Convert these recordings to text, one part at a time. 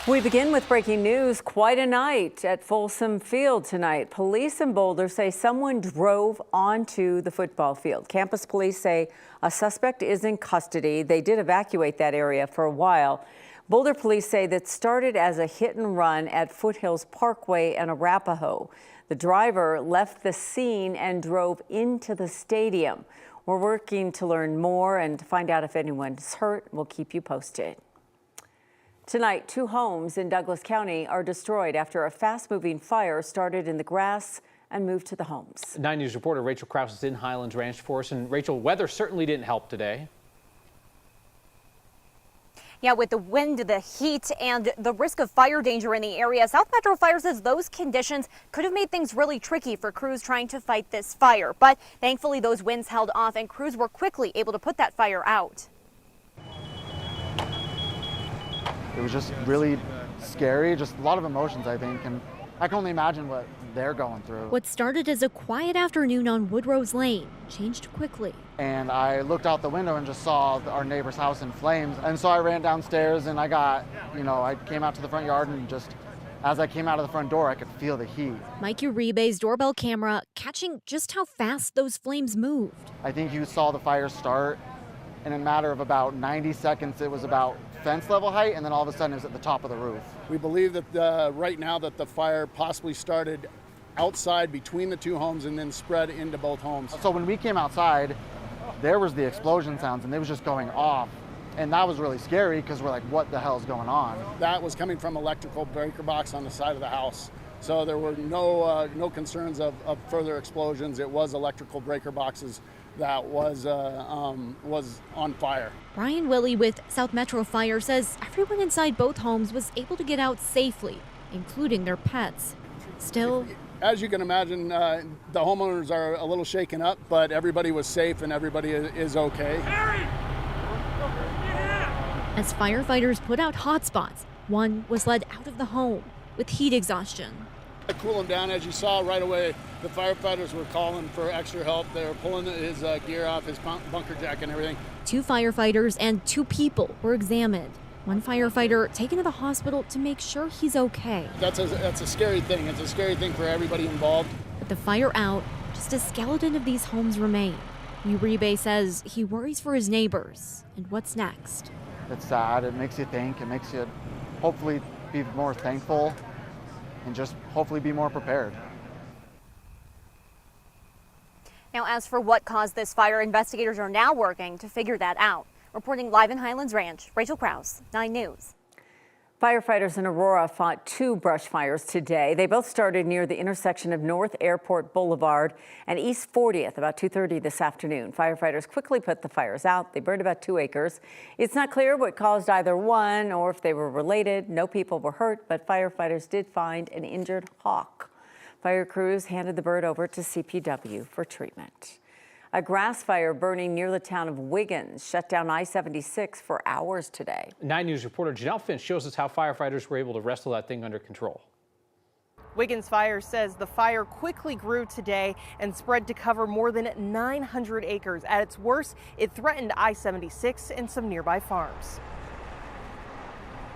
We begin with breaking news. Quite a night at Folsom Field tonight. Police in Boulder say someone drove onto the football field. Campus police say a suspect is in custody. They did evacuate that area for a while. Boulder police say that started as a hit and run at Foothills Parkway and Arapahoe. The driver left the scene and drove into the stadium. We're working to learn more and to find out if anyone's hurt. We'll keep you posted. Tonight, 2 homes in Douglas County are destroyed after a fast-moving fire started in the grass and moved to the homes. 9 News reporter Rachel Krause is in Highlands Ranch for us. And Rachel, weather certainly didn't help today. Yeah, with the wind, the heat, and the risk of fire danger in the area, South Metro Fire says those conditions could have made things really tricky for crews trying to fight this fire. But thankfully, those winds held off and crews were quickly able to put that fire out. It was just really scary, just a lot of emotions, I think, and I can only imagine what they're going through. What started as a quiet afternoon on Woodrose Lane changed quickly. And I looked out the window and just saw our neighbor's house in flames. And so I ran downstairs and I came out to the front yard, and just as I came out of the front door, I could feel the heat. Mike Uribe's doorbell camera catching just how fast those flames moved. I think you saw the fire start, and in a matter of about 90 seconds, it was about fence level height, and then all of a sudden it was at the top of the roof. We believe that right now that the fire possibly started outside between the 2 homes and then spread into both homes. So when we came outside, there was the explosion sounds, and they was just going off. And that was really scary because we're like, what the hell is going on? That was coming from electrical breaker box on the side of the house. So there were no concerns of further explosions. It was electrical breaker boxes that was on fire. Brian Willie with South Metro Fire says everyone inside both homes was able to get out safely, including their pets. Still, as you can imagine, the homeowners are a little shaken up, but everybody was safe and everybody is okay. As firefighters put out hotspots, one was led out of the home with heat exhaustion. To cool him down, as you saw right away, the firefighters were calling for extra help. They were pulling his gear off, his bunker jacket and everything. 2 firefighters and 2 people were examined. One firefighter taken to the hospital to make sure he's okay. That's a scary thing. It's a scary thing for everybody involved. With the fire out, just a skeleton of these homes remain. Uribe says he worries for his neighbors and what's next. It's sad. It makes you think. It makes you hopefully be more thankful and just hopefully be more prepared. Now, as for what caused this fire, investigators are now working to figure that out. Reporting live in Highlands Ranch, Rachel Krause, 9 News. Firefighters in Aurora fought 2 brush fires today. They both started near the intersection of North Airport Boulevard and East 40th about 2:30 this afternoon. Firefighters quickly put the fires out. They burned about 2 acres. It's not clear what caused either one or if they were related. No people were hurt, but firefighters did find an injured hawk. Fire crews handed the bird over to CPW for treatment. A grass fire burning near the town of Wiggins shut down I-76 for hours today. 9 News reporter Janelle Finch shows us how firefighters were able to wrestle that thing under control. Wiggins Fire says the fire quickly grew today and spread to cover more than 900 acres. At its worst, it threatened I-76 and some nearby farms.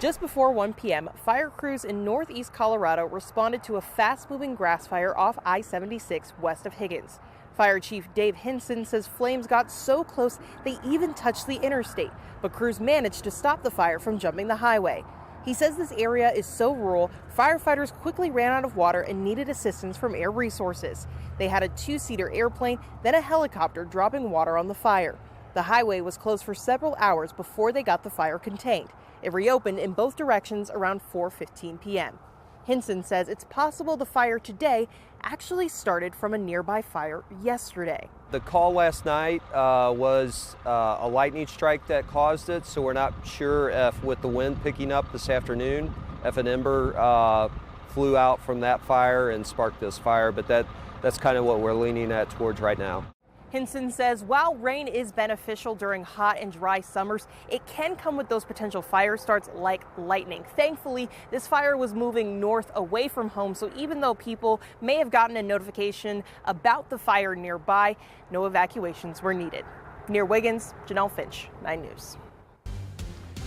Just before 1 p.m., fire crews in northeast Colorado responded to a fast-moving grass fire off I-76 west of Higgins. Fire Chief Dave Hinson says flames got so close they even touched the interstate, but crews managed to stop the fire from jumping the highway. He says this area is so rural, firefighters quickly ran out of water and needed assistance from air resources. They had a 2-seater airplane, then a helicopter dropping water on the fire. The highway was closed for several hours before they got the fire contained. It reopened in both directions around 4:15 p.m. Hinson says it's possible the fire today actually started from a nearby fire yesterday. The call last night was a lightning strike that caused it, so we're not sure if with the wind picking up this afternoon, if an ember flew out from that fire and sparked this fire, but that's kind of what we're leaning at towards right now. Hinson says while rain is beneficial during hot and dry summers, it can come with those potential fire starts like lightning. Thankfully, this fire was moving north away from home, so even though people may have gotten a notification about the fire nearby, no evacuations were needed. Near Wiggins, Janelle Finch, 9 News.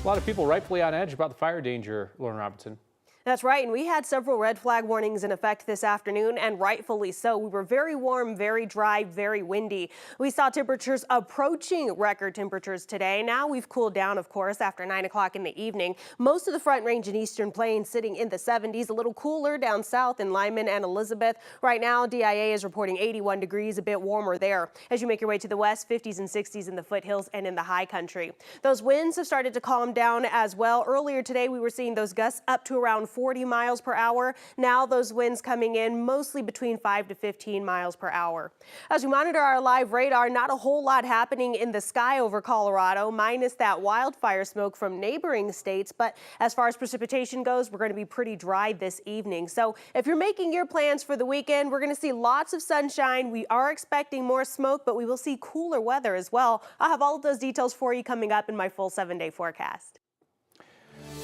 A lot of people rightfully on edge about the fire danger, Lauren Robertson. That's right, and we had several red flag warnings in effect this afternoon, and rightfully so. We were very warm, very dry, very windy. We saw temperatures approaching record temperatures today. Now we've cooled down, of course, after 9 o'clock in the evening. Most of the Front Range and Eastern Plains sitting in the 70s, a little cooler down south in Lyman and Elizabeth. Right now, DIA is reporting 81 degrees, a bit warmer there. As you make your way to the west, 50s and 60s in the foothills and in the high country. Those winds have started to calm down as well. Earlier today, we were seeing those gusts up to around 40 miles per hour. Now those winds coming in mostly between 5 to 15 miles per hour. As we monitor our live radar, not a whole lot happening in the sky over Colorado, minus that wildfire smoke from neighboring states. But as far as precipitation goes, we're going to be pretty dry this evening. So if you're making your plans for the weekend, we're going to see lots of sunshine. We are expecting more smoke, but we will see cooler weather as well. I'll have all of those details for you coming up in my full 7-day forecast.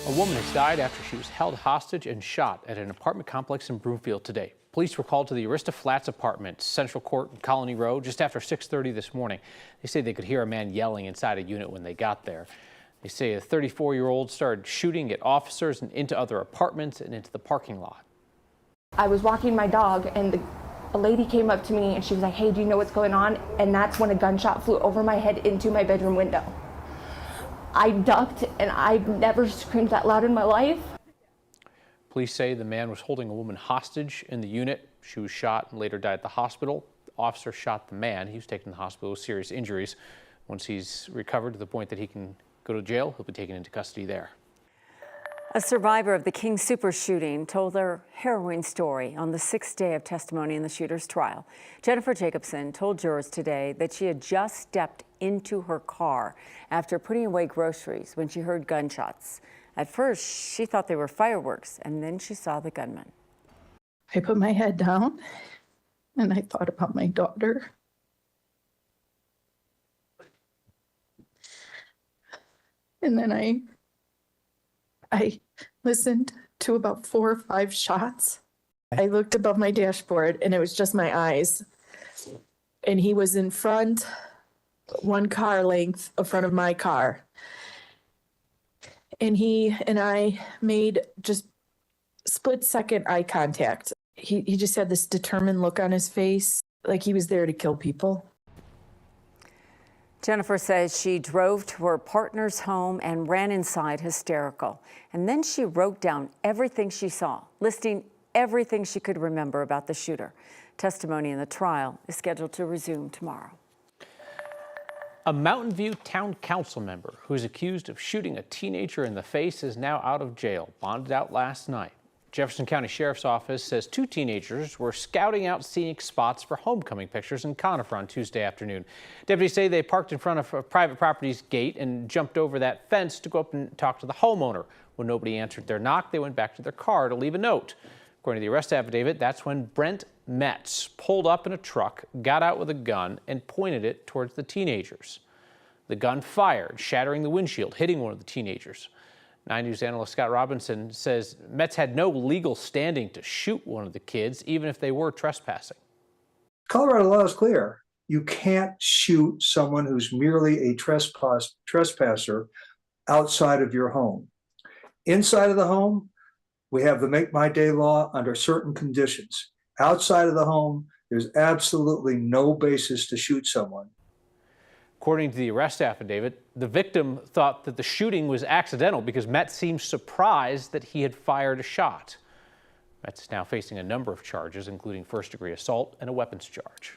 A woman has died after she was held hostage and shot at an apartment complex in Broomfield today. Police were called to the Arista Flats apartment, Central Court and Colony Road, just after 6:30 this morning. They say they could hear a man yelling inside a unit when they got there. They say a 34-year-old started shooting at officers and into other apartments and into the parking lot. I was walking my dog and a lady came up to me and she was like, "Hey, do you know what's going on?" And that's when a gunshot flew over my head into my bedroom window. I ducked, and I've never screamed that loud in my life. Police say the man was holding a woman hostage in the unit. She was shot and later died at the hospital. The officer shot the man. He was taken to the hospital with serious injuries. Once he's recovered to the point that he can go to jail, he'll be taken into custody there. A survivor of the King Super shooting told her harrowing story on the 6th day of testimony in the shooter's trial. Jennifer Jacobson told jurors today that she had just stepped into her car after putting away groceries when she heard gunshots. At first, she thought they were fireworks, and then she saw the gunman. I put my head down and I thought about my daughter. And then I listened to about 4 or 5 shots. I looked above my dashboard and it was just my eyes. And he was in front, 1 car length in front of my car. And he and I made just split-second eye contact. He just had this determined look on his face, like he was there to kill people. Jennifer says she drove to her partner's home and ran inside hysterical. And then she wrote down everything she saw, listing everything she could remember about the shooter. Testimony in the trial is scheduled to resume tomorrow. A Mountain View Town Council member who is accused of shooting a teenager in the face is now out of jail, bonded out last night. Jefferson County Sheriff's Office says 2 teenagers were scouting out scenic spots for homecoming pictures in Conifer on Tuesday afternoon. Deputies say they parked in front of a private property's gate and jumped over that fence to go up and talk to the homeowner. When nobody answered their knock, they went back to their car to leave a note. According to the arrest affidavit, that's when Brent Metz pulled up in a truck, got out with a gun, and pointed it towards the teenagers. The gun fired, shattering the windshield, hitting one of the teenagers. 9 News analyst Scott Robinson says Metz had no legal standing to shoot one of the kids, even if they were trespassing. Colorado law is clear. You can't shoot someone who's merely a trespasser outside of your home. Inside of the home, we have the Make My Day law under certain conditions. Outside of the home, there's absolutely no basis to shoot someone. According to the arrest affidavit, the victim thought that the shooting was accidental because Metz seemed surprised that he had fired a shot. Metz is now facing a number of charges, including first-degree assault and a weapons charge.